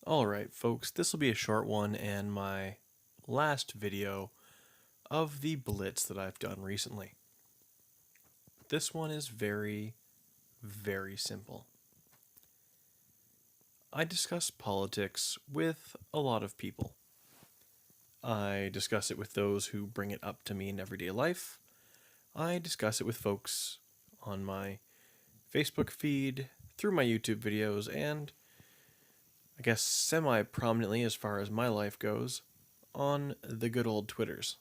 Alright folks, this will be a short one and my last video of the blitz that I've done recently. This one is very, very simple. I discuss politics with a lot of people. I discuss it with those who bring it up to me in everyday life. I discuss it with folks on my Facebook feed, through my YouTube videos, and I guess semi-prominently as far as my life goes, on the good old Twitters.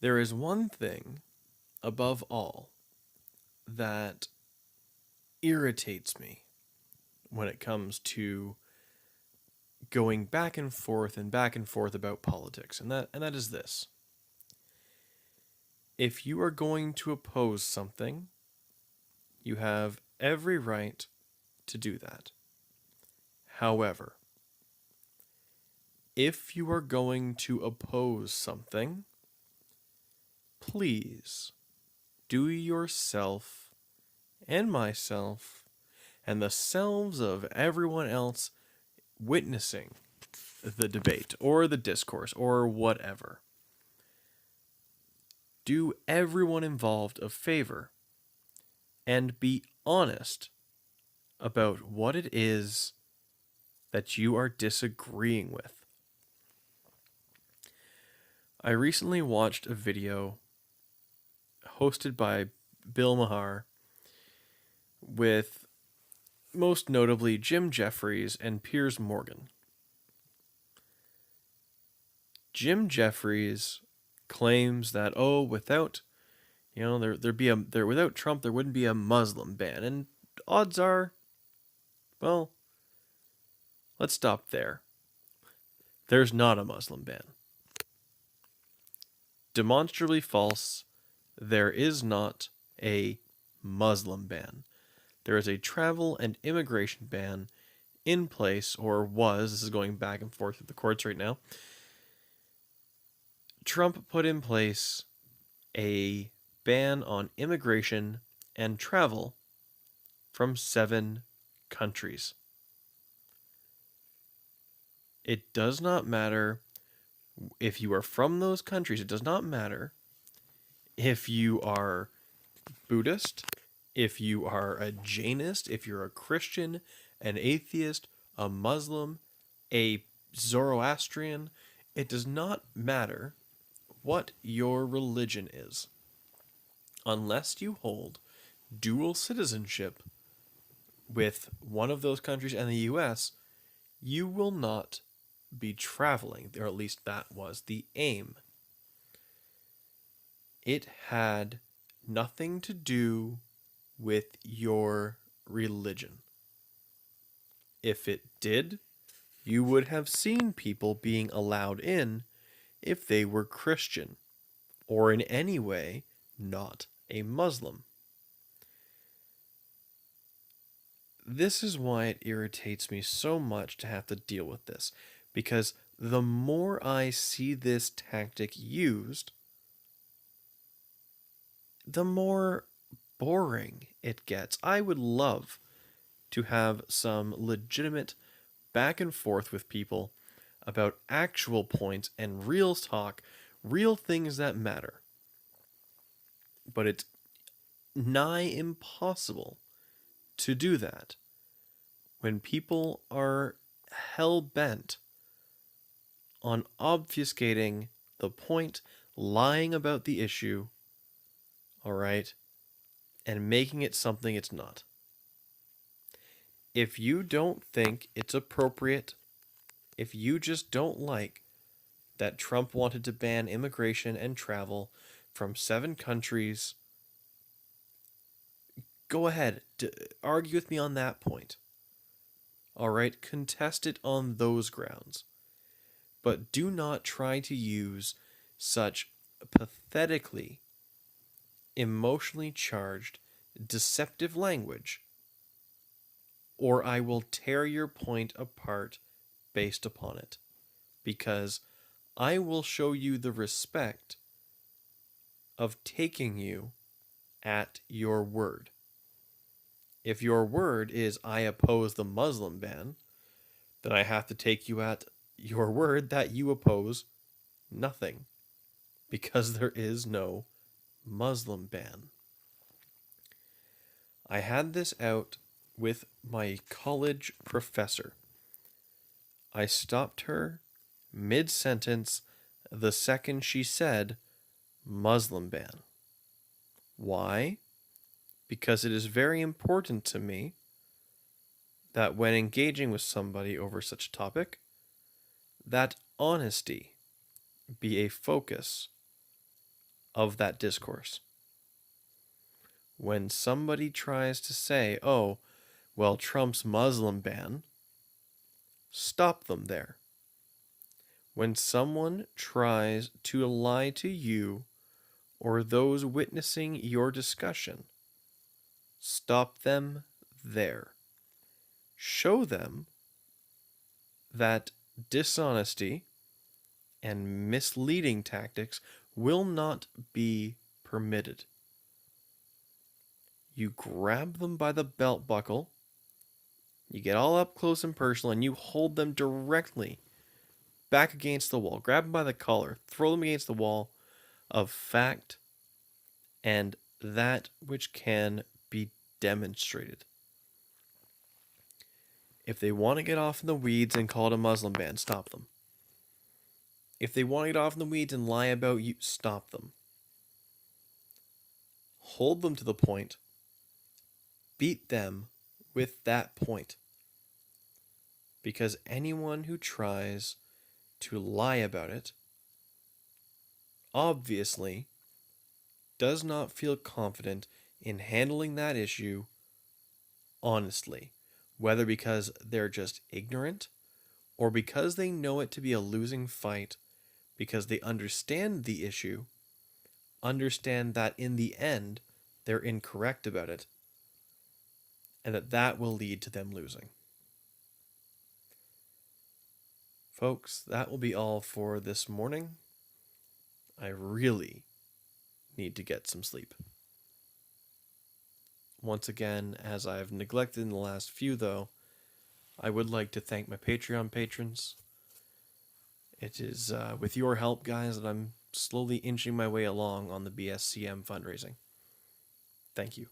There is one thing, above all, that irritates me when it comes to going back and forth about politics, and that is this. If you are going to oppose something, you have every right to do that. However, if you are going to oppose something, please do yourself and myself and the selves of everyone else witnessing the debate or the discourse or whatever, do everyone involved a favor and be honest about what it is that you are disagreeing with. I recently watched a video hosted by Bill Maher with most notably Jim Jeffries and Piers Morgan. Jim Jeffries claims that without without Trump there wouldn't be a Muslim ban, and odds are, well, let's stop there. There's not a Muslim ban. Demonstrably false. There is not a Muslim ban. There is a travel and immigration ban in place, or was. This is going back and forth with the courts right now. Trump put in place a ban on immigration and travel from 7 countries. It does not matter if you are from those countries. It does not matter if you are Buddhist, if you are a Jainist, if you're a Christian, an atheist, a Muslim, a Zoroastrian. It does not matter what your religion is. Unless you hold dual citizenship with one of those countries and the US, you will not be traveling, or at least that was the aim. It had nothing to do with your religion. If it did, you would have seen people being allowed in if they were Christian, or in any way not a Muslim. This is why it irritates me so much to have to deal with this, because the more I see this tactic used, the more boring it gets. I would love to have some legitimate back and forth with people about actual points and real talk, real things that matter. But it's nigh impossible to do that when people are hell-bent on obfuscating the point, lying about the issue, alright, and making it something it's not. If you don't think it's appropriate, if you just don't like that Trump wanted to ban immigration and travel from 7 countries, go ahead, argue with me on that point. Alright, contest it on those grounds. But do not try to use such pathetically emotionally charged, deceptive language, or I will tear your point apart based upon it, because I will show you the respect of taking you at your word. If your word is I oppose the Muslim ban, then I have to take you at your word that you oppose nothing, because there is no Muslim ban. I had this out with my college professor. I stopped her mid sentence the second she said Muslim ban. Why? Because it is very important to me that when engaging with somebody over such a topic, that honesty be a focus of that discourse. When somebody tries to say, oh, well, Trump's Muslim ban, stop them there. When someone tries to lie to you or those witnessing your discussion, stop them there. Show them that dishonesty and misleading tactics will not be permitted. You grab them by the belt buckle, you get all up close and personal, and you hold them directly back against the wall. Grab them by the collar, throw them against the wall of fact and that which can be demonstrated. If they want to get off in the weeds and call it a Muslim ban, stop them. If they want to get off in the weeds and lie about you, stop them. Hold them to the point. Beat them with that point. Because anyone who tries to lie about it obviously does not feel confident in handling that issue honestly, whether because they're just ignorant or because they know it to be a losing fight, because they understand the issue, understand that in the end they're incorrect about it, and that will lead to them losing. Folks, that will be all for this morning. I really need to get some sleep. Once again, as I've neglected in the last few though, I would like to thank my Patreon patrons. It is with your help, guys, that I'm slowly inching my way along on the BSCM fundraising. Thank you.